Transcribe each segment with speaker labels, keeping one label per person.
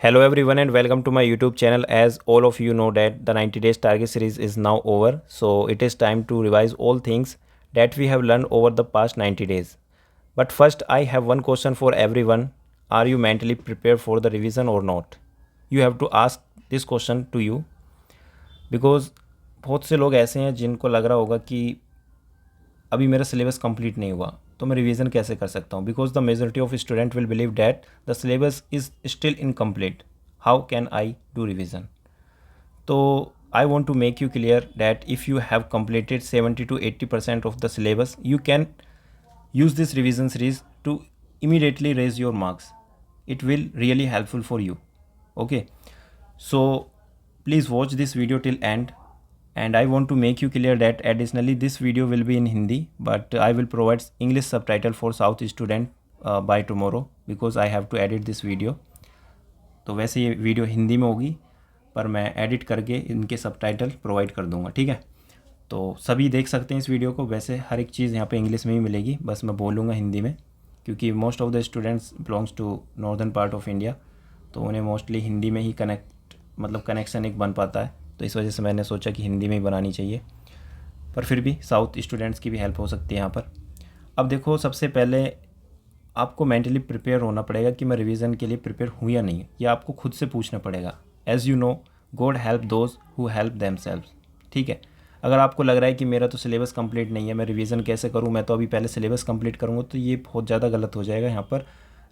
Speaker 1: Hello everyone and welcome to my YouTube channel. As all of you know that the 90 days target series is now over, so it is time to revise all things that we have learned over the past 90 days. But first I have one question for everyone. Are you mentally prepared for the revision or not? You have to ask this question to you because बहुत से लोग ऐसे हैं जिनको लग रहा होगा कि अभी मेरा सिलेबस कंप्लीट नहीं हुआ तो मैं रिवीजन कैसे कर सकता हूँ, because the majority of student will believe that the syllabus is still incomplete. How can I do revision? तो I want to make you clear that if you have completed 70 to 80% of the syllabus, you can use this revision series to immediately raise your marks. It will really helpful for you. Okay, so please watch this video till end. And I want to make you clear that additionally this video will be in Hindi, but I will provide English subtitle for South student by tomorrow because I have to edit this video. तो वैसे ये video Hindi में होगी पर मैं edit करके इनके subtitle provide कर दूंगा. ठीक है, तो सभी देख सकते हैं इस वीडियो को. वैसे हर एक चीज़ यहाँ पे इंग्लिश में ही मिलेगी, बस मैं बोलूँगा हिंदी में क्योंकि most of the students belongs to northern part of India, तो उन्हें मोस्टली हिंदी में ही कनेक्शन एक बन पाता है. तो इस वजह से मैंने सोचा कि हिंदी में ही बनानी चाहिए, पर फिर भी साउथ स्टूडेंट्स की भी हेल्प हो सकती है यहाँ पर. अब देखो, सबसे पहले आपको मेंटली प्रिपेयर होना पड़ेगा कि मैं रिवीजन के लिए प्रिपेयर हूँ या नहीं. ये आपको खुद से पूछना पड़ेगा. As you know, God help those who help themselves. ठीक है, अगर आपको लग रहा है कि मेरा तो सिलेबस कंप्लीट नहीं है, मैं रिवीजन कैसे करूँ, मैं तो अभी पहले सिलेबस कंप्लीट करूँगा, तो ये बहुत ज़्यादा गलत हो जाएगा. यहाँ पर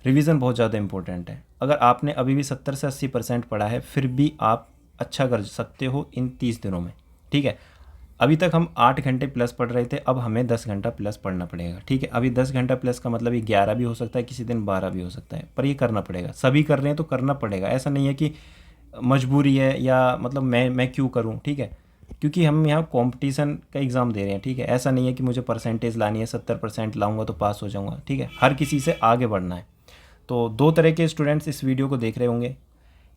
Speaker 1: रिवीजन बहुत ज़्यादा इंपॉर्टेंट है. अगर आपने अभी भी 70 से 80% पढ़ा है, फिर भी आप अच्छा कर सकते हो इन 30 दिनों में. ठीक है, अभी तक हम 8 घंटे प्लस पढ़ रहे थे, अब हमें 10 घंटा प्लस पढ़ना पड़ेगा. ठीक है, अभी 10 घंटा प्लस का मतलब ये 11 भी हो सकता है, किसी दिन 12 भी हो सकता है, पर ये करना पड़ेगा. सभी कर रहे हैं तो करना पड़ेगा. ऐसा नहीं है कि मजबूरी है या मतलब मैं क्यों करूँ. ठीक है, क्योंकि हम यहाँ कंपटीशन का एग्ज़ाम दे रहे हैं. ठीक है, ऐसा नहीं है कि मुझे परसेंटेज लानी है, 70% लाऊंगा तो पास हो जाऊँगा. ठीक है, हर किसी से आगे बढ़ना है. तो दो तरह के स्टूडेंट्स इस वीडियो को देख रहे होंगे.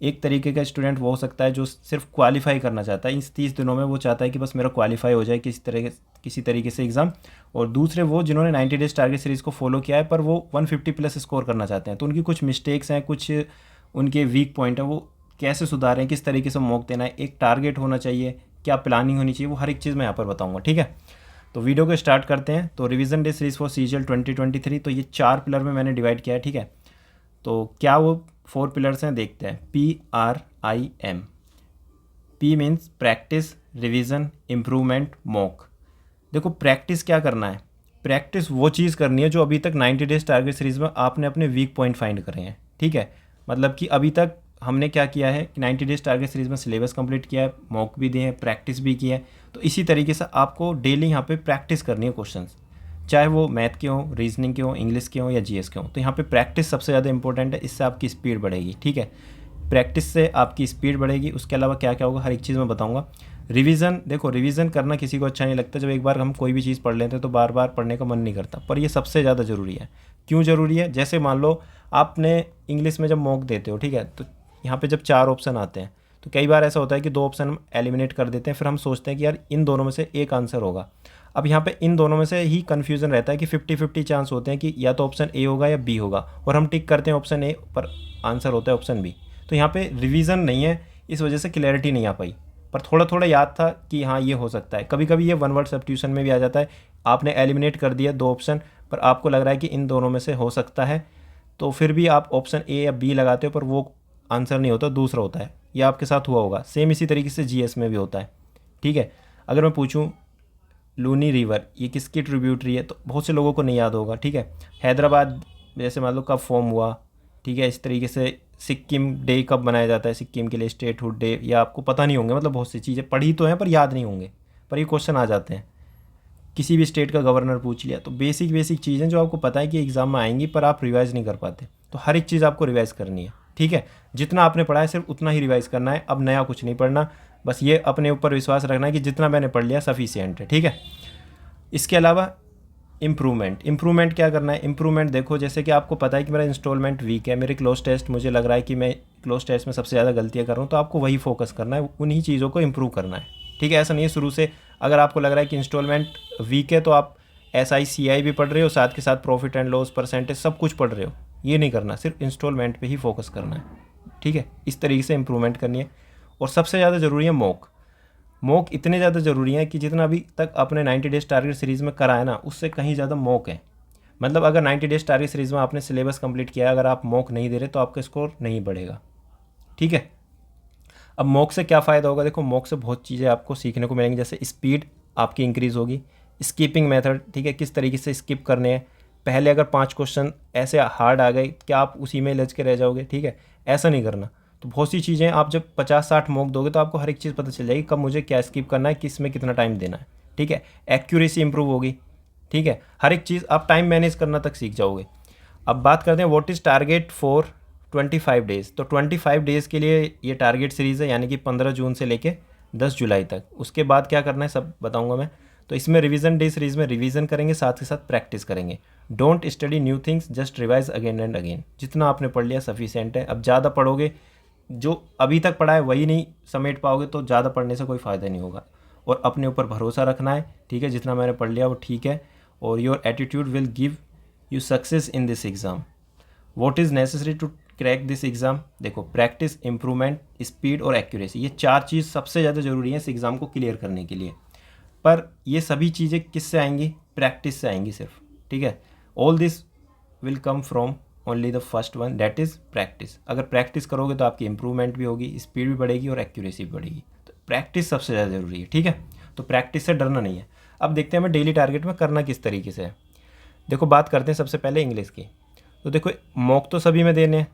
Speaker 1: एक तरीके का स्टूडेंट वो हो सकता है जो सिर्फ क्वालिफाई करना चाहता है. इस 30 दिनों में वो चाहता है कि बस मेरा क्वालिफाई हो जाए किसी तरीके से एग्ज़ाम. और दूसरे वो जिन्होंने 90 डेज टारगेट सीरीज़ को फॉलो किया है पर वो 150 प्लस स्कोर करना चाहते हैं. तो उनकी कुछ मिस्टेक्स हैं, कुछ उनके वीक पॉइंट हैं, वो कैसे सुधारें, किस तरीके से मॉक देना है, एक टारगेट होना चाहिए, क्या प्लानिंग होनी चाहिए, वो हर एक चीज़ मैं यहाँ पर बताऊँगा. ठीक है, तो वीडियो को स्टार्ट करते हैं. तो revision day series for CGL 2023, तो ये 4 पिलर में मैंने डिवाइड किया है. ठीक है, तो क्या वो 4 पिलर्स हैं देखते हैं. PRIM. P means practice, revision, improvement, mock. देखो, प्रैक्टिस क्या करना है? प्रैक्टिस वो चीज़ करनी है जो अभी तक 90 डेज टारगेट सीरीज़ में आपने अपने वीक पॉइंट फाइंड करे हैं. ठीक है, मतलब कि अभी तक हमने क्या किया है कि 90 डेज टारगेट सीरीज़ में सिलेबस कंप्लीट किया है, मॉक भी दिए हैं, प्रैक्टिस भी की है. तो इसी तरीके से आपको डेली यहाँ पे प्रैक्टिस करनी है क्वेश्चंस, चाहे वो मैथ के हों, रीजनिंग के हों, इंग्लिश के हों या GS के हों. तो यहाँ पे प्रैक्टिस सबसे ज़्यादा इंपॉर्टेंट है. इससे आपकी स्पीड बढ़ेगी. ठीक है, प्रैक्टिस से आपकी स्पीड बढ़ेगी. उसके अलावा क्या क्या होगा हर एक चीज़ मैं बताऊँगा. रिवीजन, देखो रिवीजन करना किसी को अच्छा नहीं लगता. जब एक बार हम कोई भी चीज़ पढ़ लेते हैं तो बार बार पढ़ने का मन नहीं करता, पर ये सबसे ज़्यादा ज़रूरी है. क्यों ज़रूरी है? जैसे मान लो आपने इंग्लिश में जब मॉक देते हो, ठीक है, तो यहाँ पर जब 4 ऑप्शन आते हैं तो कई बार ऐसा होता है कि 2 ऑप्शन हम एलिमिनेट कर देते हैं. फिर हम सोचते हैं कि यार इन दोनों में से एक आंसर होगा. अब यहाँ पे इन दोनों में से ही कन्फ्यूज़न रहता है कि 50-50 चांस होते हैं कि या तो ऑप्शन ए होगा या बी होगा, और हम टिक करते हैं ऑप्शन ए पर आंसर होता है ऑप्शन बी. तो यहाँ पे रिवीजन नहीं है, इस वजह से क्लैरिटी नहीं आ पाई. पर थोड़ा थोड़ा याद था कि हाँ ये हो सकता है. कभी कभी ये 1 वर्ड सब्स्टिट्यूशन में भी आ जाता है. आपने एलिमिनेट कर दिया 2 ऑप्शन, पर आपको लग रहा है कि इन दोनों में से हो सकता है, तो फिर भी आप ऑप्शन ए या बी लगाते हो, पर वो आंसर नहीं होता, दूसरा होता है. ये आपके साथ हुआ होगा. सेम इसी तरीके से GS में भी होता है. ठीक है, अगर मैं पूछूँ लूनी रिवर ये किसकी ट्रिब्यूटरी है, तो बहुत से लोगों को नहीं याद होगा. ठीक है, हैदराबाद जैसे मान लो कब फॉर्म हुआ. ठीक है, इस तरीके से सिक्किम डे कब मनाया जाता है, सिक्किम के लिए स्टेटहुड डे, या आपको पता नहीं होंगे. मतलब बहुत सी चीज़ें पढ़ी तो हैं पर याद नहीं होंगे, पर ये क्वेश्चन आ जाते हैं. किसी भी स्टेट का गवर्नर पूछ लिया. तो बेसिक चीज़ें जो आपको पता है कि एग्ज़ाम में आएंगी पर आप रिवाइज़ नहीं कर पाते. तो हर एक चीज़ आपको रिवाइज़ करनी है. ठीक है, जितना आपने पढ़ा है सिर्फ उतना ही रिवाइज़ करना है. अब नया कुछ नहीं पढ़ना. बस ये अपने ऊपर विश्वास रखना है कि जितना मैंने पढ़ लिया सफिशिएंट है. ठीक है, इसके अलावा इम्प्रूवमेंट क्या करना है? इम्प्रूवमेंट देखो, जैसे कि आपको पता है कि मेरा इंस्टॉलमेंट वीक है, मेरे क्लोज टेस्ट मुझे लग रहा है कि मैं क्लोज टेस्ट में सबसे ज़्यादा गलतियाँ कर रहा हूँ, तो आपको वही फोकस करना है, उन्हीं चीज़ों को इम्प्रूव करना है. ठीक है, ऐसा नहीं है शुरू से अगर आपको लग रहा है कि इंस्टॉलमेंट वीक है तो आप SI CI भी पढ़ रहे हो, साथ के साथ प्रॉफिट एंड लॉस, परसेंटेज, सब कुछ पढ़ रहे हो. ये नहीं करना, सिर्फ इंस्टॉलमेंट पे ही फोकस करना है. ठीक है, इस तरीके से इम्प्रूवमेंट करनी है। और सबसे ज़्यादा ज़रूरी है मॉक। मॉक इतने ज़्यादा ज़रूरी है कि जितना अभी तक आपने 90 डेज टारगेट सीरीज़ में करा है ना, उससे कहीं ज़्यादा मॉक है। मतलब अगर 90 डेज टारगेट सीरीज़ में आपने सिलेबस कंप्लीट किया है, अगर आप मॉक नहीं दे रहे तो आपका स्कोर नहीं बढ़ेगा, ठीक है। अब मॉक से क्या फ़ायदा होगा, देखो मॉक से बहुत चीज़ें आपको सीखने को मिलेंगी, जैसे स्पीड आपकी इंक्रीज़ होगी, स्किपिंग मेथड, ठीक है, किस तरीके से स्किप करने हैं। पहले अगर 5 क्वेश्चन ऐसे हार्ड आ गए, क्या आप उसी में लच के रह जाओगे, ठीक है, ऐसा नहीं करना। तो बहुत सी चीज़ें आप जब 50-60 मॉक दोगे तो आपको हर एक चीज़ पता चल जाएगी, कब मुझे क्या स्किप करना है, किस में कितना टाइम देना है, ठीक है। एक्यूरेसी इंप्रूव होगी, ठीक है, हर एक चीज़ आप टाइम मैनेज करना तक सीख जाओगे। अब बात करते हैं what is target for 25 days. तो 25 डेज़ के लिए ये टारगेट सीरीज़ है, यानी कि 15 जून से लेके 10 जुलाई तक। उसके बाद क्या करना है सब बताऊंगा मैं। तो इसमें रिवीजन डे सीरीज़ में रिवीजन करेंगे, साथ के साथ प्रैक्टिस करेंगे। Don't study new things, just revise again and again. जितना आपने पढ़ लिया सफिशिएंट है। अब ज़्यादा पढ़ोगे, जो अभी तक पढ़ा है वही नहीं समेट पाओगे, तो ज़्यादा पढ़ने से कोई फ़ायदा नहीं होगा। और अपने ऊपर भरोसा रखना है, ठीक है, जितना मैंने पढ़ लिया वो ठीक है। और your attitude will give you success in this exam. What is necessary to crack this exam, देखो प्रैक्टिस, इम्प्रूवमेंट, स्पीड और एक्यूरेसी, ये 4 चीज़ सबसे ज़्यादा ज़रूरी है इस एग्ज़ाम को क्लियर करने के लिए। पर ये सभी चीज़ें किससे आएंगी, प्रैक्टिस से आएंगी सिर्फ, ठीक है। All this will come from only the first one, that is practice. अगर प्रैक्टिस करोगे तो आपकी इंप्रूवमेंट भी होगी, स्पीड भी बढ़ेगी और एक्यूरेसी भी बढ़ेगी। तो प्रैक्टिस सबसे ज़्यादा ज़रूरी है, ठीक है। तो प्रैक्टिस से डरना नहीं है। अब देखते हैं हमें डेली टारगेट में करना किस तरीके से है। देखो बात करते हैं सबसे पहले इंग्लिश की। तो देखो मॉक तो सभी में देने हैं,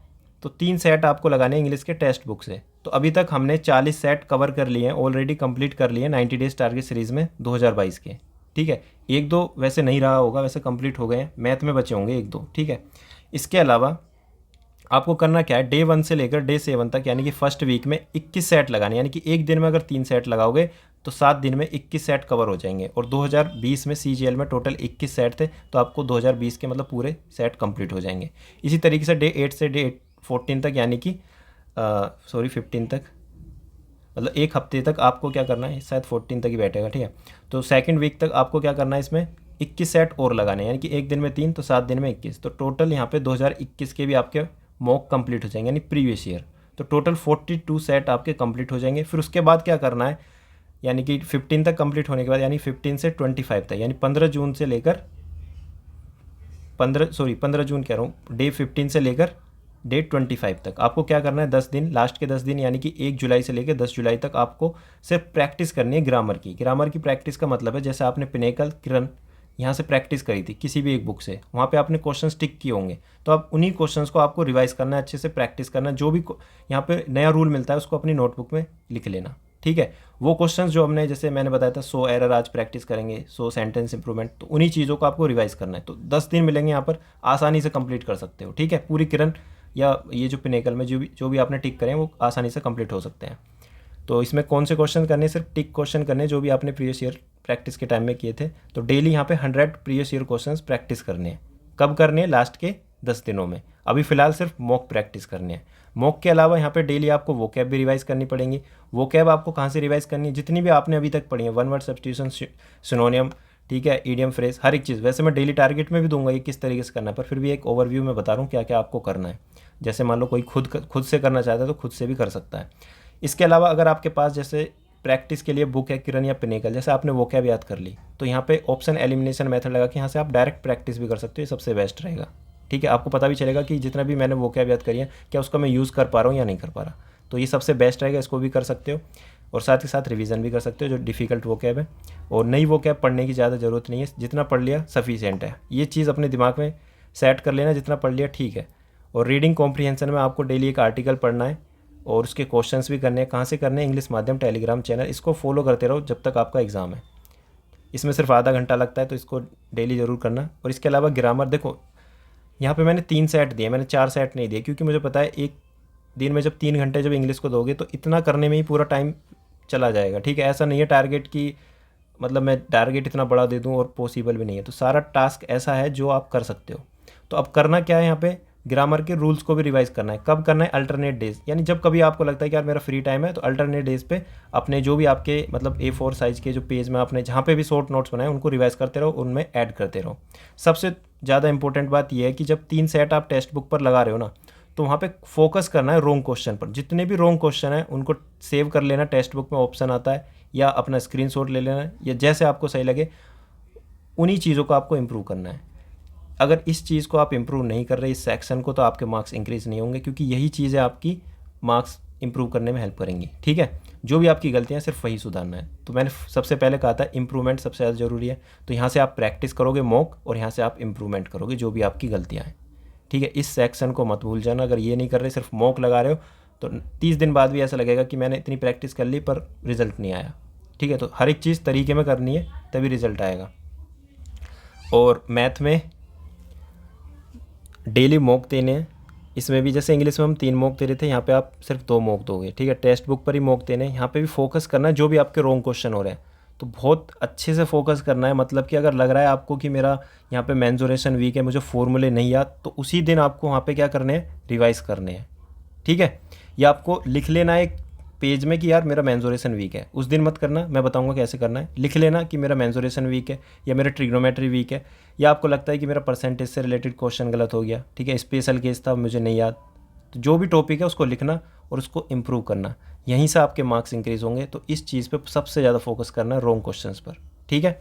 Speaker 1: तो 3 सेट आपको लगाने हैं इंग्लिश के टेक्स्ट बुक से। तो अभी तक हमने 40 सेट कवर कर लिए हैं, ऑलरेडी कंप्लीट कर लिए हैं 90 डेज टारगेट सीरीज़ में 2022 के, ठीक है। 1-2 वैसे नहीं रहा होगा, वैसे कंप्लीट हो गए हैं, मैथ में बचे होंगे 1-2, ठीक है। इसके अलावा आपको करना क्या है, डे 1 से लेकर डे 7 तक, यानी कि फर्स्ट वीक में 21 सेट लगाने, यानी कि एक दिन में अगर 3 सेट लगाओगे तो 7 दिन में 21 सेट कवर हो जाएंगे। और 2020 में CGL में टोटल 21 सेट थे, तो आपको 2020 के मतलब पूरे सेट कंप्लीट हो जाएंगे। इसी तरीके से डे 8 से डे 14 तक, यानी कि 15 तक, मतलब एक हफ्ते तक आपको क्या करना है, शायद 14 तक ही बैठेगा, ठीक है। तो सेकंड वीक तक आपको क्या करना है, इसमें 21 सेट और लगाने हैं, यानी कि एक दिन में 3 तो 7 दिन में 21। तो टोटल यहाँ पे 2021 के भी आपके मॉक कंप्लीट हो जाएंगे, यानी प्रीवियस ईयर। तो टोटल 42 सेट आपके कंप्लीट हो जाएंगे। फिर उसके बाद क्या करना है, यानी कि 15 तक कंप्लीट होने के बाद, यानी 15 से 25 तक, यानी 15 जून से लेकर 15 जून कह रहा हूँ, डे 15 से लेकर डे 25 तक आपको क्या करना है, 10 दिन, लास्ट के 10 दिन, यानी कि 1 जुलाई से लेकर 10 जुलाई तक आपको सिर्फ प्रैक्टिस करनी है ग्रामर की। ग्रामर की प्रैक्टिस का मतलब है, जैसे आपने पिनेकल, किरण यहाँ से प्रैक्टिस करी थी किसी भी एक बुक से, वहाँ पे आपने क्वेश्चंस टिक किए होंगे, तो अब उन्हीं क्वेश्चंस को आपको रिवाइज करना है, अच्छे से प्रैक्टिस करना है। जो भी यहाँ पे नया रूल मिलता है उसको अपनी नोटबुक में लिख लेना, ठीक है। वो क्वेश्चंस जो हमने, जैसे मैंने बताया था 100 एरर आज प्रैक्टिस करेंगे, 100 सेंटेंस इंप्रूवमेंट, तो उन्हीं चीज़ों को आपको रिवाइज करना है। तो 10 दिन मिलेंगे यहाँ पर, आसानी से कंप्लीट कर सकते हो, ठीक है। पूरी किरण या ये जो पिनेकल में जो भी आपने टिक करें वो आसानी से कंप्लीट हो सकते हैं। तो इसमें कौन से क्वेश्चन करने, सिर्फ टिक क्वेश्चन करने जो भी आपने प्रीवियस ईयर प्रैक्टिस के टाइम में किए थे। तो डेली यहाँ पे 100 प्रीवियस ईयर क्वेश्चंस प्रैक्टिस करने हैं। कब करने हैं, लास्ट के 10 दिनों में। अभी फिलहाल सिर्फ मॉक प्रैक्टिस करने हैं। मॉक के अलावा यहाँ पे डेली आपको वोकैब भी रिवाइज करनी पड़ेंगी। वोकैब आपको कहाँ से रिवाइज करनी है, जितनी भी आपने अभी तक पढ़ी है, वन वर्ड सब्स्टिट्यूशन, सिनोनियम, ठीक है, ईडियम फ्रेज, हर एक चीज़। वैसे मैं डेली टारगेट में भी दूंगा ये किस तरीके से करना है, पर फिर भी एक ओवरव्यू में बता रहा हूँ क्या क्या आपको करना है। जैसे मान लो कोई खुद से करना चाहता है तो खुद से भी कर सकता है। इसके अलावा अगर आपके पास जैसे प्रैक्टिस के लिए बुक है किरण या पिनेकल, जैसे आपने वोकैब याद कर ली, तो यहाँ पे ऑप्शन एलिमिनेशन मेथड लगा के यहाँ से आप डायरेक्ट प्रैक्टिस भी कर सकते हो, ये सबसे बेस्ट रहेगा, ठीक है। आपको पता भी चलेगा कि जितना भी मैंने वोकैब याद करी है क्या उसका मैं यूज़ कर पा रहा हूँ या नहीं कर पा रहा, तो ये सबसे बेस्ट रहेगा, इसको भी कर सकते हो। और साथ ही साथ रिवीजन भी कर सकते हो जो डिफ़िकल्ट वोकैब है। और नई वोकैब पढ़ने की ज़्यादा ज़रूरत नहीं है, जितना पढ़ लिया सफिशिएंट है। ये चीज़ अपने दिमाग में सेट कर लेना, जितना पढ़ लिया ठीक है। और रीडिंग कॉम्प्रीहेंशन में आपको डेली एक आर्टिकल पढ़ना है और उसके क्वेश्चंस भी करने हैं। कहाँ से करने हैं, इंग्लिश माध्यम टेलीग्राम चैनल, इसको फॉलो करते रहो जब तक आपका एग्ज़ाम है। इसमें सिर्फ आधा घंटा लगता है, तो इसको डेली ज़रूर करना। और इसके अलावा ग्रामर, देखो यहाँ पे मैंने 3 सेट दिए, मैंने 4 सेट नहीं दिए, क्योंकि मुझे पता है एक दिन में जब 3 घंटे जब इंग्लिश को दोगे तो इतना करने में ही पूरा टाइम चला जाएगा, ठीक है। ऐसा नहीं है टारगेट की, मतलब मैं टारगेट इतना बड़ा दे दूँ और पॉसिबल भी नहीं है। तो सारा टास्क ऐसा है जो आप कर सकते हो। तो अब करना क्या है, यहाँ पे ग्रामर के रूल्स को भी रिवाइज करना है। कब करना है, अल्टरनेट डेज, यानी जब कभी आपको लगता है कि यार मेरा फ्री टाइम है, तो अल्टरनेट डेज पे अपने जो भी आपके मतलब A4 साइज़ के जो पेज में आपने जहाँ पे भी शॉर्ट नोट्स बनाए उनको रिवाइज करते रहो, उनमें ऐड करते रहो। सबसे ज़्यादा इंपॉर्टेंट बात यह है कि जब 3 सेट आप टेक्स्ट बुक पर लगा रहे हो ना, तो वहाँ पे फोकस करना है रॉन्ग क्वेश्चन पर। जितने भी रॉन्ग क्वेश्चन हैं उनको सेव कर लेना, टेक्स्ट बुक में ऑप्शन आता है, या अपना स्क्रीनशॉट ले लेना, या जैसे आपको सही लगे उन्हीं चीज़ों को आपको इम्प्रूव करना है। अगर इस चीज़ को आप इम्प्रूव नहीं कर रहे इस सेक्शन को, तो आपके मार्क्स इंक्रीज़ नहीं होंगे, क्योंकि यही चीज़ें आपकी मार्क्स इंप्रूव करने में हेल्प करेंगी। ठीक है, जो भी आपकी गलतियाँ सिर्फ वही सुधारना है। तो मैंने सबसे पहले कहा था इम्प्रूवमेंट सबसे ज़्यादा ज़रूरी है। तो यहाँ से आप प्रैक्टिस करोगे मॉक, और यहाँ से आप इम्प्रूवमेंट करोगे जो भी आपकी गलतियाँ हैं। ठीक है, इस सेक्शन को मत भूल जाना। अगर ये नहीं कर रहे, सिर्फ मॉक लगा रहे हो, तो 30 दिन बाद भी ऐसा लगेगा कि मैंने इतनी प्रैक्टिस कर ली पर रिजल्ट नहीं आया। ठीक है, तो हर एक चीज़ तरीके में करनी है, तभी रिजल्ट आएगा। और मैथ में डेली मॉक देने हैं। इसमें भी जैसे इंग्लिश में हम 3 मॉक दे रहे थे, यहाँ पे आप सिर्फ 2 मॉक दोगे। ठीक है, टेक्स्ट बुक पर ही मॉक देने हैं। यहाँ पे भी फोकस करना है जो भी आपके रॉन्ग क्वेश्चन हो रहे हैं, तो बहुत अच्छे से फोकस करना है। मतलब कि अगर लग रहा है आपको कि मेरा यहाँ पे मेंसुरेशन वीक है, मुझे फॉर्मूले नहीं याद, तो उसी दिन आपको वहाँ पे क्या करने हैं, रिवाइज करने हैं। ठीक है, या आपको लिख लेना है एक पेज में कि यार मेरा मेंसुरेशन वीक है। उस दिन मत करना, मैं बताऊंगा कैसे करना है। लिख लेना कि मेरा मेंसुरेशन वीक है, या मेरा ट्रिग्नोमेट्री वीक है, या आपको लगता है कि मेरा परसेंटेज से रिलेटेड क्वेश्चन गलत हो गया। ठीक है, स्पेशल केस था मुझे नहीं याद, तो जो भी टॉपिक है उसको लिखना और उसको इम्प्रूव करना। यहीं से आपके मार्क्स इंक्रीज़ होंगे। तो इस चीज़ पे सबसे ज़्यादा फोकस करना है, रॉन्ग क्वेश्चंस पर। ठीक है,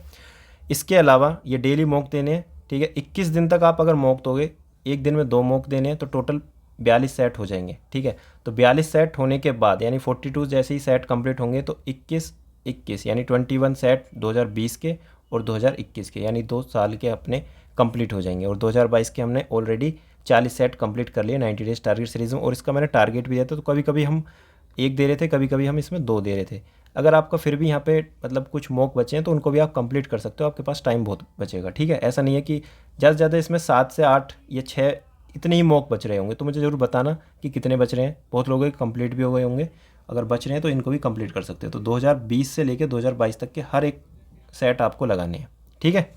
Speaker 1: इसके अलावा ये डेली मॉक देने हैं। ठीक है, 21 दिन तक आप अगर मॉक दोगे, एक दिन में 2 मॉक देने हैं, तो टोटल 42 सेट हो जाएंगे। ठीक है, तो 42 सेट होने के बाद यानी 42 जैसे ही सेट कंप्लीट होंगे, तो 21 यानी 21 सेट 2020 के और 2021 के, यानी 2 साल के अपने कंप्लीट हो जाएंगे। और 2022 के हमने ऑलरेडी 40 सेट कंप्लीट कर लिए 90 डेज टारगेट सीरीज़ में। और इसका मैंने टारगेट भी दिया था, तो कभी कभी हम 1 दे रहे थे, कभी कभी हम इसमें 2 दे रहे थे। अगर आपका फिर भी यहाँ पे मतलब कुछ मॉक बचे हैं, तो उनको भी आप कंप्लीट कर सकते हो, आपके पास टाइम बहुत बचेगा। ठीक है, ऐसा नहीं है कि ज़्यादा से ज़्यादा इसमें 7 से 8 या 6 इतने ही मॉक बच रहे होंगे। तो मुझे ज़रूर बताना कि कितने बच रहे हैं। बहुत लोगों के कंप्लीट भी हो गए होंगे, अगर बच रहे हैं तो इनको भी कंप्लीट कर सकते हो। तो 2020 से लेकर 2022 तक के हर एक सेट आपको लगाने हैं। ठीक है,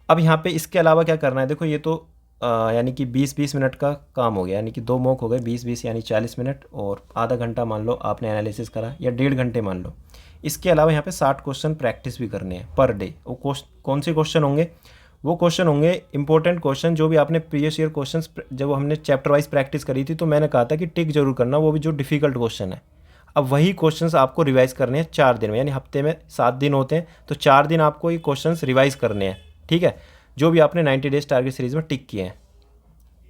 Speaker 1: अब यहाँ पे इसके अलावा क्या करना है, देखो ये तो यानी कि 20-20 मिनट का काम हो गया, यानी कि 2 मॉक हो गए, 20-20 यानी 40 मिनट, और आधा घंटा मान लो आपने एनालिसिस करा, या 1.5 घंटे मान लो। इसके अलावा यहाँ पे 60 क्वेश्चन प्रैक्टिस भी करने हैं पर डे। वो कौन से क्वेश्चन होंगे, वो क्वेश्चन होंगे इंपॉर्टेंट क्वेश्चन जो भी आपने प्रीवियस ईयर क्वेश्चन, जब हमने चैप्टर वाइज प्रैक्टिस करी थी, तो मैंने कहा था कि टिक जरूर करना, वो भी जो डिफिकल्ट क्वेश्चन है। अब वही क्वेश्चंस आपको रिवाइज करने हैं 4 दिन में, यानी हफ्ते में 7 दिन होते हैं, तो 4 दिन आपको ये क्वेश्चंस रिवाइज करने हैं। ठीक है, जो भी आपने 90 डेज टारगेट सीरीज में टिक किए हैं।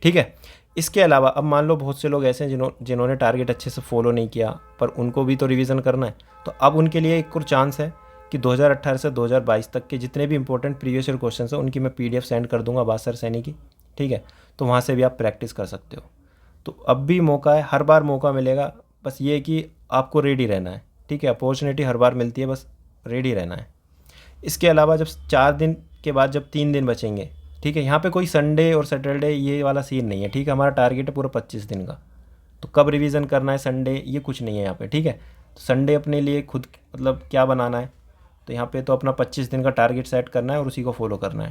Speaker 1: ठीक है, इसके अलावा अब मान लो बहुत से लोग ऐसे हैं जिन्होंने टारगेट अच्छे से फॉलो नहीं किया, पर उनको भी तो रिवीजन करना है। तो अब उनके लिए एक और चांस है कि 2018 से 2022 तक के जितने भी इंपॉर्टेंट प्रीवियस ईयर क्वेश्चन हैं, उनकी मैं PDF सेंड कर दूंगा बासर सैनी की। ठीक है, तो वहाँ से भी आप प्रैक्टिस कर सकते हो। तो अब भी मौका है, हर बार मौका मिलेगा, बस ये कि आपको रेडी रहना है। ठीक है, अपॉर्चुनिटी हर बार मिलती है, बस रेडी रहना है। इसके अलावा जब 4 दिन के बाद जब 3 दिन बचेंगे, ठीक है, यहाँ पे कोई संडे और सैटरडे ये वाला सीन नहीं है। ठीक है, हमारा टारगेट है पूरा 25 दिन का। तो कब रिवीजन करना है संडे, ये कुछ नहीं है यहाँ पे। ठीक है, तो संडे अपने लिए खुद मतलब क्या बनाना है, तो यहाँ पे तो अपना 25 दिन का टारगेट सेट करना है और उसी को फॉलो करना है।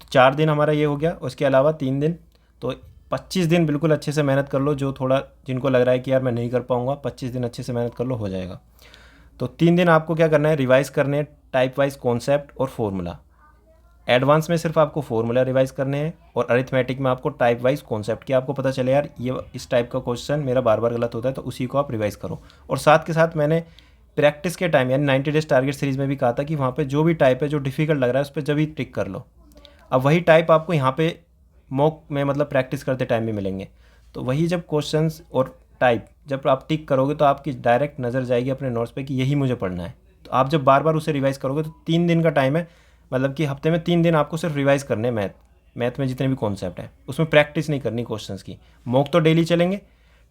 Speaker 1: तो 4 दिन हमारा ये हो गया, उसके अलावा 3 दिन, तो 25 दिन बिल्कुल अच्छे से मेहनत कर लो। जो थोड़ा जिनको लग रहा है कि यार मैं नहीं कर पाऊँगा, 25 दिन अच्छे से मेहनत कर लो, हो जाएगा। तो 3 दिन आपको क्या करना है, रिवाइज करने हैं टाइप वाइज कॉन्सेप्ट और फॉर्मूला। एडवांस में सिर्फ आपको फॉर्मूला रिवाइज करने हैं, और अरिथमेटिक में आपको टाइप वाइज कॉन्सेप्ट की आपको पता चले यार ये इस टाइप का क्वेश्चन मेरा बार बार गलत होता है, तो उसी को आप रिवाइज करो। और साथ के साथ मैंने प्रैक्टिस के टाइम यानी 90 डेज टारगेट सीरीज में भी कहा था कि वहाँ पे जो भी टाइप है जो डिफिकल्ट लग रहा है उस पर जब ही टिक कर लो। अब वही टाइप आपको यहाँ पे मॉक में मतलब प्रैक्टिस करते टाइम भी मिलेंगे। तो वही जब क्वेश्चंस और टाइप जब आप टिक करोगे, तो आपकी डायरेक्ट नज़र जाएगी अपने नोट्स पे कि यही मुझे पढ़ना है। तो आप जब बार बार उसे रिवाइज करोगे, तो 3 दिन का टाइम है, मतलब कि हफ्ते में 3 दिन आपको सिर्फ रिवाइज करने हैं मैथ में जितने भी कॉन्सेप्ट हैं, उसमें प्रैक्टिस नहीं करनी क्वेश्चंस की। मॉक तो डेली चलेंगे।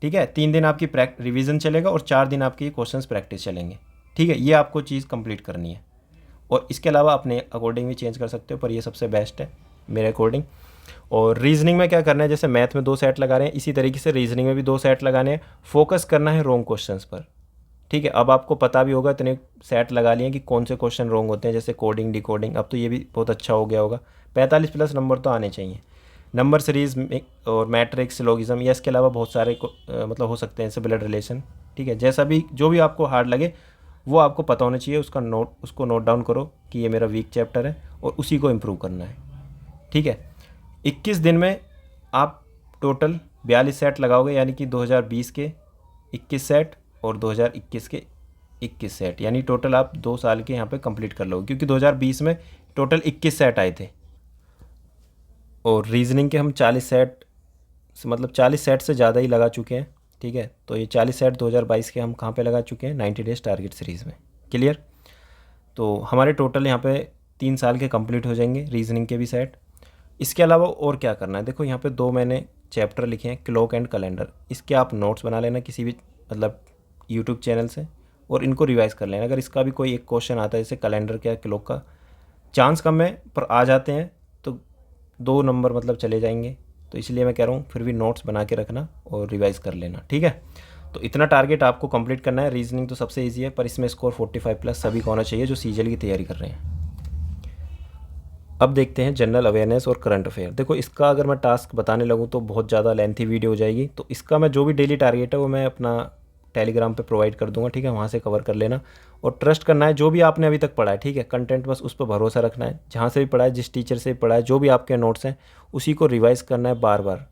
Speaker 1: ठीक है, 3 दिन आपकी रिवीजन चलेगा और 4 दिन आपकी क्वेश्चंस प्रैक्टिस चलेंगे। ठीक है, ये आपको चीज़ कंप्लीट करनी है। और इसके अलावा अपने अकॉर्डिंग भी चेंज कर सकते हो, पर ये सबसे बेस्ट है मेरे अकॉर्डिंग। और रीजनिंग में क्या करना है, जैसे मैथ में 2 सेट लगा रहे हैं, इसी तरीके से रीजनिंग में भी 2 सेट लगाने हैं। फोकस करना है रॉन्ग क्वेश्चंस पर। ठीक है, अब आपको पता भी होगा, इतने सेट लगा लिए कि कौन से क्वेश्चन रॉन्ग होते हैं, जैसे कोडिंग डिकोडिंग। अब तो ये भी बहुत अच्छा हो गया होगा। 45+ नंबर तो आने चाहिए। नंबर सीरीज और मैट्रिक्स लॉगिज्म, या इसके अलावा बहुत सारे मतलब हो सकते हैं, जैसे ब्लड रिलेशन। ठीक है, जैसा भी जो भी आपको हार्ड लगे वो आपको पता होना चाहिए, उसको नोट डाउन करो कि ये मेरा वीक चैप्टर है, और उसी को इम्प्रूव करना है। ठीक है, 21 दिन में आप टोटल 42 सेट लगाओगे, यानी कि 2020 के 21 सेट और 2021 के 21 सेट, यानी टोटल आप 2 साल के यहाँ पे कंप्लीट कर लोगे, क्योंकि 2020 में टोटल 21 सेट आए थे। और रीजनिंग के हम 40 सेट मतलब 40 सेट से ज़्यादा ही लगा चुके हैं। ठीक है, तो ये 40 सेट 2022 के हम कहाँ पे लगा चुके हैं, 90 डेज टारगेट सीरीज़ में। क्लियर। तो हमारे टोटल यहाँ पे 3 साल के कंप्लीट हो जाएंगे रीजनिंग के भी सेट। इसके अलावा और क्या करना है, देखो यहाँ पे 2 मैंने चैप्टर लिखे हैं, क्लॉक एंड कैलेंडर। इसके आप नोट्स बना लेना किसी भी मतलब यूट्यूब चैनल से, और इनको रिवाइज़ कर लेना। अगर इसका भी कोई एक क्वेश्चन आता है जैसे कैलेंडर का, क्लॉक का, चांस कम है पर आ जाते हैं तो 2 नंबर मतलब चले जाएंगे। तो इसलिए मैं कह रहा हूँ फिर भी नोट्स बना के रखना और रिवाइज़ कर लेना। ठीक है, तो इतना टारगेट आपको कंप्लीट करना है। रीजनिंग तो सबसे इजी है, पर इसमें स्कोर 45 प्लस सभी को होना चाहिए जो सीजीएल की तैयारी कर रहे हैं। अब देखते हैं जनरल अवेयरनेस और करंट अफेयर। देखो इसका अगर मैं टास्क बताने लगूँ तो बहुत ज़्यादा लेंथी वीडियो हो जाएगी, तो इसका मैं जो भी डेली टारगेट है वो मैं अपना टेलीग्राम पे प्रोवाइड कर दूंगा। ठीक है, वहाँ से कवर कर लेना और ट्रस्ट करना है जो भी आपने अभी तक पढ़ा है। ठीक है, कंटेंट बस उस पर भरोसा रखना है, जहाँ से भी पढ़ा है, जिस टीचर से भी पढ़ा है, जो भी आपके नोट्स हैं उसी को रिवाइज़ करना है बार बार।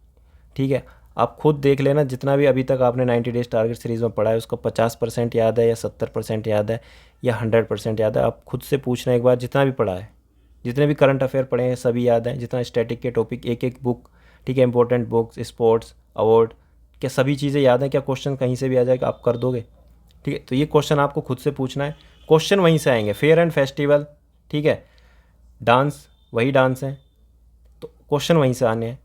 Speaker 1: ठीक है, आप खुद देख लेना जितना भी अभी तक आपने 90 डेज टारगेट सीरीज़ में पढ़ा है उसका 50% याद है या 70% याद है या 100% याद है। आप खुद से पूछना एक बार, जितना भी पढ़ा है, जितने भी करंट अफेयर पढ़े हैं सभी याद हैं, जितना स्टैटिक के टॉपिक एक एक बुक, ठीक है, इंपॉर्टेंट बुक्स, स्पोर्ट्स, अवार्ड, क्या सभी चीज़ें याद हैं? क्या क्वेश्चन कहीं से भी आ जाएगा आप कर दोगे? ठीक है, तो ये क्वेश्चन आपको खुद से पूछना है। क्वेश्चन वहीं से आएंगे, फेयर एंड फेस्टिवल, ठीक है, डांस वही डांस है, तो क्वेश्चन वहीं से आने हैं।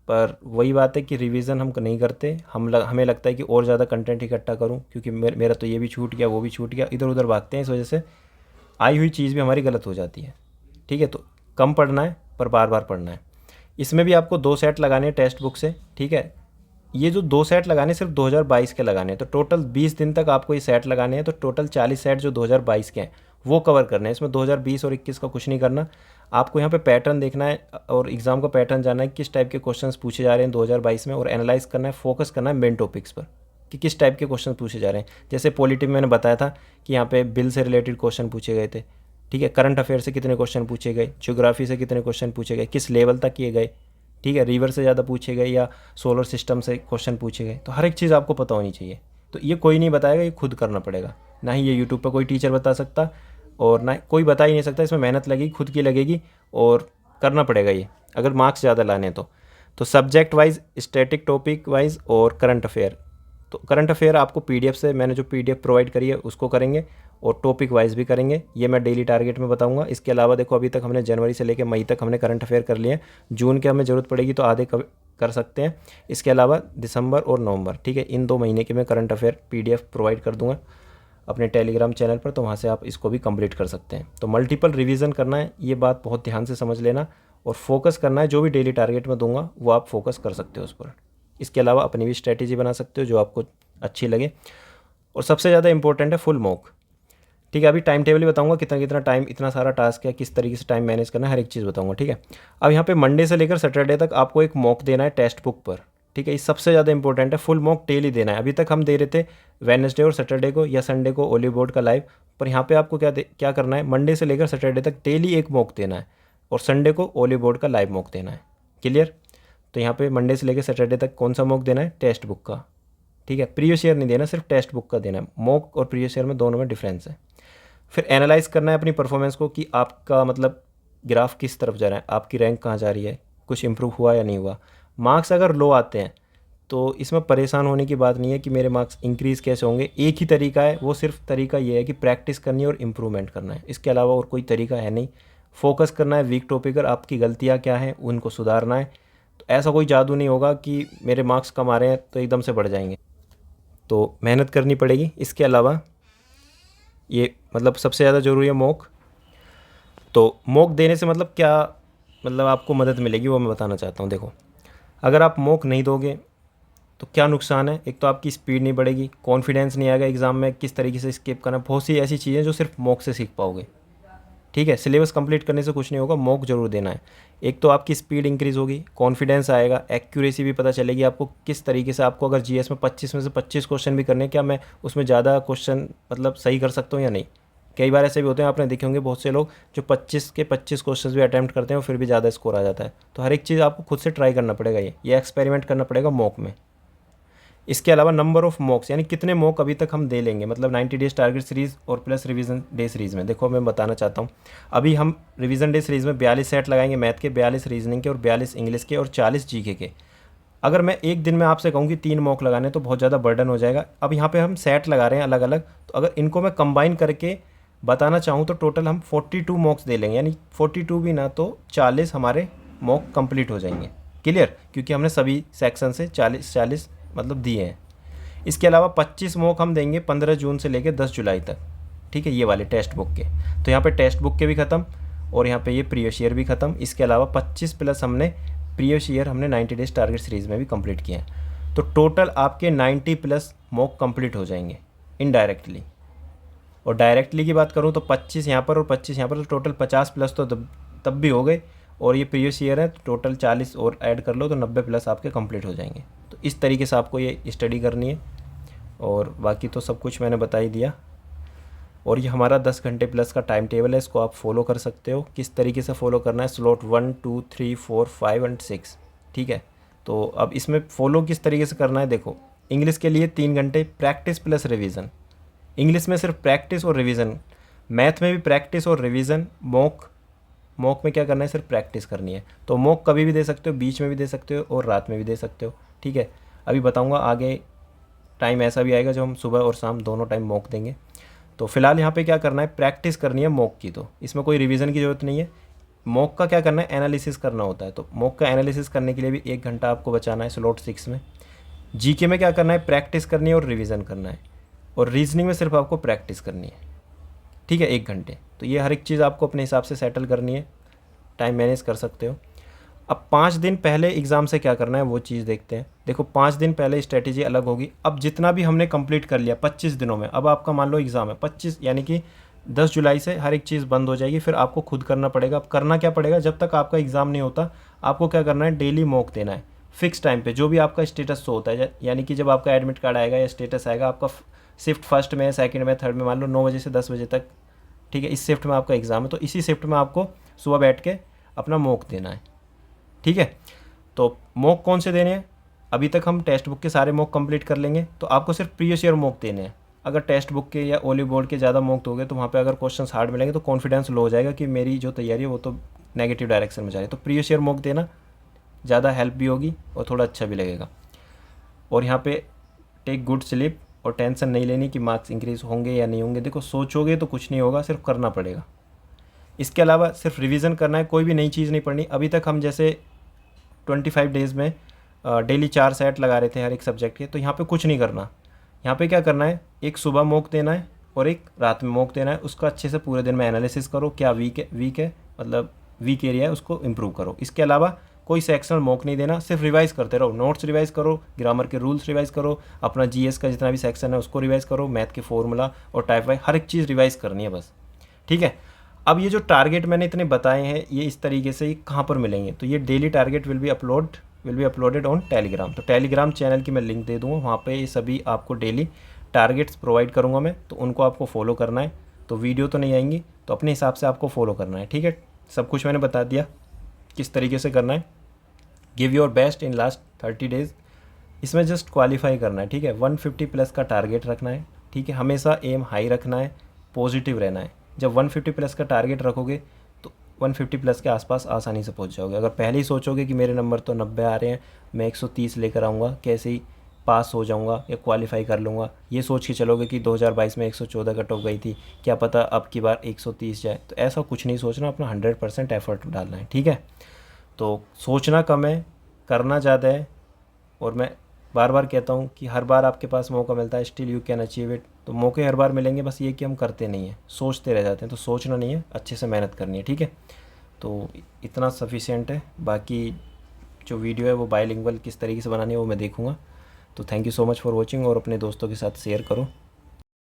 Speaker 1: पर वही बात है कि रिवीजन हम नहीं करते, हमें लगता है कि और ज़्यादा कंटेंट इकट्ठा करूं क्योंकि मेरा तो ये भी छूट गया वो भी छूट गया, इधर उधर भागते हैं, इस वजह से आई हुई चीज़ भी हमारी गलत हो जाती है। ठीक है, तो कम पढ़ना है पर बार बार पढ़ना है। इसमें भी आपको 2 सेट लगाने हैं टेक्स्ट बुक से। ठीक है, ये जो 2 सेट लगाने सिर्फ 2022 के लगाने हैं, तो टोटल 20 दिन तक आपको ये सेट लगाने हैं, तो टोटल 40 सेट जो 2022 के हैं वो कवर करने हैं। इसमें 2020 और 21 का कुछ नहीं करना। आपको यहाँ पे पैटर्न देखना है और एग्ज़ाम का पैटर्न जानना है, किस टाइप के क्वेश्चंस पूछे जा रहे हैं 2022 में, और एनालाइज करना है, फोकस करना है मेन टॉपिक्स पर कि किस टाइप के क्वेश्चन पूछे जा रहे हैं। जैसे पॉलिटी में मैंने बताया था कि यहाँ पे बिल से रिलेटेड क्वेश्चन पूछे गए थे। ठीक है, करंट अफेयर से कितने क्वेश्चन पूछे गए, ज्योग्राफी से कितने क्वेश्चन पूछे गए, किस लेवल तक किए गए, ठीक है, रिवर से ज़्यादा पूछे गए या सोलर सिस्टम से क्वेश्चन पूछे गए, तो हर एक चीज़ आपको पता होनी चाहिए। तो ये कोई नहीं बताएगा, ये खुद करना पड़ेगा, ना ही ये यूट्यूब पर कोई टीचर बता सकता और ना कोई बता ही नहीं सकता। इसमें मेहनत लगेगी, खुद की लगेगी और करना पड़ेगा ये अगर मार्क्स ज़्यादा लाने हैं तो subject wise, static topic wise और करंट अफेयर। तो करंट अफेयर आपको पीडीएफ से, मैंने जो पीडीएफ प्रोवाइड करी है उसको करेंगे और टॉपिक वाइज भी करेंगे, ये मैं डेली टारगेट में बताऊंगा। इसके अलावा देखो अभी तक हमने जनवरी से लेकर मई तक हमने करंट अफेयर कर लिए हैं, जून के हमें ज़रूरत पड़ेगी तो आधे कर सकते हैं। इसके अलावा दिसंबर और नवंबर, ठीक है, इन 2 महीने के मैं करंट अफेयर पीडीएफ प्रोवाइड कर दूंगा अपने टेलीग्राम चैनल पर, तो वहाँ से आप इसको भी कंप्लीट कर सकते हैं। तो मल्टीपल रिवीजन करना है, ये बात बहुत ध्यान से समझ लेना, और फोकस करना है, जो भी डेली टारगेट में दूंगा वो आप फोकस कर सकते हो उस पर। इसके अलावा अपनी भी स्ट्रैटेजी बना सकते हो जो आपको अच्छी लगे, और सबसे ज़्यादा इंपॉर्टेंट है फुल मॉक। ठीक है, अभी टाइम टेबल ही बताऊंगा कितना कितना टाइम, इतना सारा टास्क है, किस तरीके से टाइम मैनेज करना है, हर एक चीज़ बताऊंगा। ठीक है, अब यहाँ पे मंडे से लेकर सैटरडे तक आपको एक मॉक देना है टेक्स्ट बुक पर। ठीक है, ये सबसे ज़्यादा इंपॉर्टेंट है, फुल मॉक डेली देना है। अभी तक हम दे रहे थे वेडनेसडे और सैटरडे को या संडे को ओली बोर्ड का लाइव, पर यहाँ पे आपको क्या करना है, मंडे से लेकर सैटरडे तक डेली एक मॉक देना है और संडे को ओली बोर्ड का लाइव मॉक देना है। क्लियर। तो यहाँ पे मंडे से लेकर सैटरडे तक कौन सा मॉक देना है, टेक्स्ट बुक का। ठीक है, प्रीवियस ईयर नहीं देना, सिर्फ टेक्स्ट बुक का देना है। मॉक और प्रीवियस ईयर में दोनों में डिफरेंस है। फिर एनालाइज करना है अपनी परफॉर्मेंस को कि आपका मतलब ग्राफ किस तरफ जा रहा है, आपकी रैंक कहाँ जा रही है, कुछ इंप्रूव हुआ या नहीं हुआ। मार्क्स अगर लो आते हैं तो इसमें परेशान होने की बात नहीं है कि मेरे मार्क्स इंक्रीज़ कैसे होंगे। एक ही तरीका है, वो सिर्फ तरीका ये है कि प्रैक्टिस करनी है और इम्प्रूवमेंट करना है, इसके अलावा और कोई तरीका है नहीं। फोकस करना है वीक टॉपिक पर, आपकी गलतियाँ क्या हैं उनको सुधारना है। तो ऐसा कोई जादू नहीं होगा कि मेरे मार्क्स कम आ रहे हैं तो एकदम से बढ़ जाएंगे, तो मेहनत करनी पड़ेगी। इसके अलावा ये मतलब सबसे ज़्यादा ज़रूरी है मॉक। तो मॉक देने से मतलब क्या, मतलब आपको मदद मिलेगी वो मैं बताना चाहता हूँ। देखो अगर आप मॉक नहीं दोगे तो क्या नुकसान है, एक तो आपकी स्पीड नहीं बढ़ेगी, कॉन्फिडेंस नहीं आएगा एग्ज़ाम में किस तरीके से स्केप करना, बहुत सी ऐसी चीज़ें जो सिर्फ मॉक से सीख पाओगे। ठीक है, सिलेबस कंप्लीट करने से कुछ नहीं होगा, मॉक जरूर देना है। एक तो आपकी स्पीड इंक्रीज़ होगी, कॉन्फिडेंस आएगा, एक्यूरेसी भी पता चलेगी आपको किस तरीके से, आपको अगर जीएस में 25 में से 25 क्वेश्चन भी करने, क्या मैं उसमें ज़्यादा क्वेश्चन मतलब सही कर सकता हूँ या नहीं। कई बार ऐसे भी होते हैं, आपने देखे होंगे बहुत से लोग जो 25 के 25 क्वेश्चंस भी अटैम्प्ट करते हैं और फिर भी ज़्यादा स्कोर आ जाता है। तो हर एक चीज़ आपको खुद से ट्राई करना पड़ेगा, ये एक्सपेरिमेंट करना पड़ेगा मॉक में। इसके अलावा नंबर ऑफ मॉक्स, यानी कितने मॉक अभी तक हम दे लेंगे, मतलब 90 डेज टारगेट सीरीज़ और प्लस रिवीजन डे सीरीज़ में। देखो मैं बताना चाहता हूँ, अभी हम रिवीजन डे सीरीज़ में 42 सेट लगाएंगे मैथ के, 42 रीजनिंग के और 42 इंग्लिश के और 40 जीके के। अगर मैं एक दिन में आपसे कहूँ कि 3 मॉक लगाने तो बहुत ज़्यादा बर्डन हो जाएगा। अब यहाँ पे हम सेट लगा रहे हैं अलग अलग, तो अगर इनको मैं कंबाइन करके बताना चाहूँ तो टोटल हम 42 मॉक्स दे लेंगे, यानी 42 भी ना तो 40 हमारे मॉक कंप्लीट हो जाएंगे। क्लियर, क्योंकि हमने सभी सेक्शन से 40 मतलब दिए हैं। इसके अलावा 25 मॉक हम देंगे 15 जून से लेकर 10 जुलाई तक, ठीक है, ये वाले टेक्स्ट बुक के। तो यहाँ पे टेक्स्ट बुक के भी ख़त्म और यहाँ पे ये प्रीवियस ईयर भी ख़त्म। इसके अलावा 25 प्लस हमने प्रीवियस ईयर हमने 90 डेज टारगेट सीरीज़ में भी कंप्लीट किया है। तो टोटल आपके 90 प्लस मॉक कंप्लीट हो जाएंगे इनडायरेक्टली। और डायरेक्टली की बात करूँ तो 25 यहाँ पर और 25 यहाँ पर, तो टोटल 50 प्लस तो तब भी हो गए। और ये प्रीवियस ईयर है तो टोटल 40 और ऐड कर लो तो 90 प्लस आपके कंप्लीट हो जाएंगे। तो इस तरीके से आपको ये स्टडी करनी है और बाकी तो सब कुछ मैंने बता ही दिया। और ये हमारा 10 घंटे प्लस का टाइम टेबल है, इसको आप फॉलो कर सकते हो। किस तरीके से फॉलो करना है, स्लॉट 1 2 3 4 5 एंड 6, ठीक है। तो अब इसमें फॉलो किस तरीके से करना है, देखो इंग्लिश के लिए 3 घंटे प्रैक्टिस प्लस रिवीजन, इंग्लिश में सिर्फ प्रैक्टिस और रिवीजन, मैथ में भी प्रैक्टिस और रिवीजन, मॉक में क्या करना है, सिर्फ प्रैक्टिस करनी है। तो मॉक कभी भी दे सकते हो, बीच में भी दे सकते हो और रात में भी दे सकते हो, ठीक है। अभी बताऊंगा आगे टाइम ऐसा भी आएगा जब हम सुबह और शाम दोनों टाइम मॉक देंगे। तो फिलहाल यहाँ पे क्या करना है, प्रैक्टिस करनी है मॉक की, तो इसमें कोई रिवीजन की ज़रूरत नहीं है। मॉक का क्या करना है, एनालिसिस करना होता है। तो मॉक का एनालिसिस करने के लिए भी 1 घंटा आपको बचाना है स्लॉट 6 में। जीके में क्या करना है, प्रैक्टिस करनी है और रिवीजन करना है। और रीजनिंग में सिर्फ आपको प्रैक्टिस करनी है, ठीक है, 1 घंटे। तो ये हर एक चीज़ आपको अपने हिसाब से सेटल करनी है, टाइम मैनेज कर सकते हो। अब 5 दिन पहले एग्ज़ाम से क्या करना है वो चीज़ देखते हैं। देखो 5 दिन पहले स्ट्रेटेजी अलग होगी। अब जितना भी हमने कंप्लीट कर लिया 25 दिनों में, अब आपका मान लो एग्ज़ाम है 25, यानी कि 10 जुलाई से हर एक चीज़ बंद हो जाएगी, फिर आपको खुद करना पड़ेगा। अब करना क्या पड़ेगा, जब तक आपका एग्ज़ाम नहीं होता आपको क्या करना है, डेली मॉक देना है फिक्स टाइम पे, जो भी आपका स्टेटस शो होता है। यानी कि जब आपका एडमिट कार्ड आएगा या स्टेटस आएगा, आपका शिफ्ट फर्स्ट में, सेकंड में, थर्ड में, मान लो 9 बजे से 10 बजे तक, ठीक है, इस शिफ्ट में आपका एग्ज़ाम है, तो इसी शिफ्ट में आपको सुबह बैठ के अपना मॉक देना है, ठीक है। तो मॉक कौन से देने हैं, अभी तक हम टेक्स्ट बुक के सारे मॉक कंप्लीट कर लेंगे, तो आपको सिर्फ प्रीवियस ईयर मॉक देने हैं। अगर टेक्स्ट बुक के या ओली बोर्ड के ज़्यादा मॉक दोगे तो वहाँ पे अगर क्वेश्चंस हार्ड मिलेंगे तो कॉन्फिडेंस लो हो जाएगा कि मेरी जो तैयारी है वो तो नेगेटिव डायरेक्शन में जा रही है। तो प्रीवियस ईयर मॉक देना, ज़्यादा हेल्प भी होगी और थोड़ा अच्छा भी लगेगा। और यहाँ पे टेक गुड स्लीप, और टेंशन नहीं लेनी कि मार्क्स इंक्रीज़ होंगे या नहीं होंगे। देखो सोचोगे तो कुछ नहीं होगा, सिर्फ करना पड़ेगा। इसके अलावा सिर्फ रिवीजन करना है, कोई भी नई चीज़ नहीं पढ़नी। अभी तक हम जैसे 25 डेज़ में डेली 4 सेट लगा रहे थे हर एक सब्जेक्ट के, तो यहाँ पे कुछ नहीं करना। यहाँ पे क्या करना है, एक सुबह मॉक देना है और एक रात में मॉक देना है। उसका अच्छे से पूरे दिन में एनालिसिस करो, क्या वीक है मतलब वीक एरिया है, उसको इम्प्रूव करो। इसके अलावा कोई सेक्शनल मॉक नहीं देना, सिर्फ रिवाइज़ करते रहो, नोट्स रिवाइज़ करो, ग्रामर के रूल्स रिवाइज़ करो, अपना जीएस का जितना भी सेक्शन है उसको रिवाइज़ करो, मैथ के फॉर्मूला और टाइप वाइज हर एक चीज़ रिवाइज़ करनी है बस, ठीक है। अब ये जो टारगेट मैंने इतने बताए हैं ये इस तरीके से कहाँ पर मिलेंगे, तो ये daily target will be uploaded on Telegram. तो टेलीग्राम चैनल की मैं लिंक दे दूँगा, वहाँ पे ये सभी आपको डेली टारगेट्स प्रोवाइड करूँगा मैं, तो उनको आपको फॉलो करना है। तो वीडियो तो नहीं आएंगी, तो अपने हिसाब से आपको फॉलो करना है, ठीक है। सब कुछ मैंने बता दिया किस तरीके से करना है। Give your best in last 30 days, इसमें जस्ट क्वालिफाई करना है, ठीक है। 150 प्लस का टारगेट रखना है, ठीक है। हमेशा एम हाई रखना है, पॉजिटिव रहना है। जब 150 प्लस का टारगेट रखोगे तो 150 प्लस के आसपास आसानी से पहुंच जाओगे। अगर पहले ही सोचोगे कि मेरे नंबर तो 90 आ रहे हैं, मैं 130 लेकर आऊँगा, कैसे ही पास हो जाऊँगा या क्वालिफाई कर लूँगा, ये सोच के चलोगे कि 2022 में 114 कट ऑफ गई थी, क्या पता अब की बार 130 जाए, तो ऐसा कुछ नहीं सोचना, अपना 100% एफर्ट डालना है, ठीक है। तो सोचना कम है, करना ज़्यादा है। और मैं बार बार कहता हूँ कि हर बार आपके पास मौका मिलता है, still you can achieve it. तो मौके हर बार मिलेंगे, बस ये कि हम करते नहीं हैं, सोचते रह जाते हैं। तो सोचना नहीं है, अच्छे से मेहनत करनी है, ठीक है। तो इतना सफिशिएंट है। बाकी जो वीडियो है वो बायलिंगुअल किस तरीके से बनानी है वो मैं देखूँगा। तो thank you so much for watching, और अपने दोस्तों के साथ शेयर करो।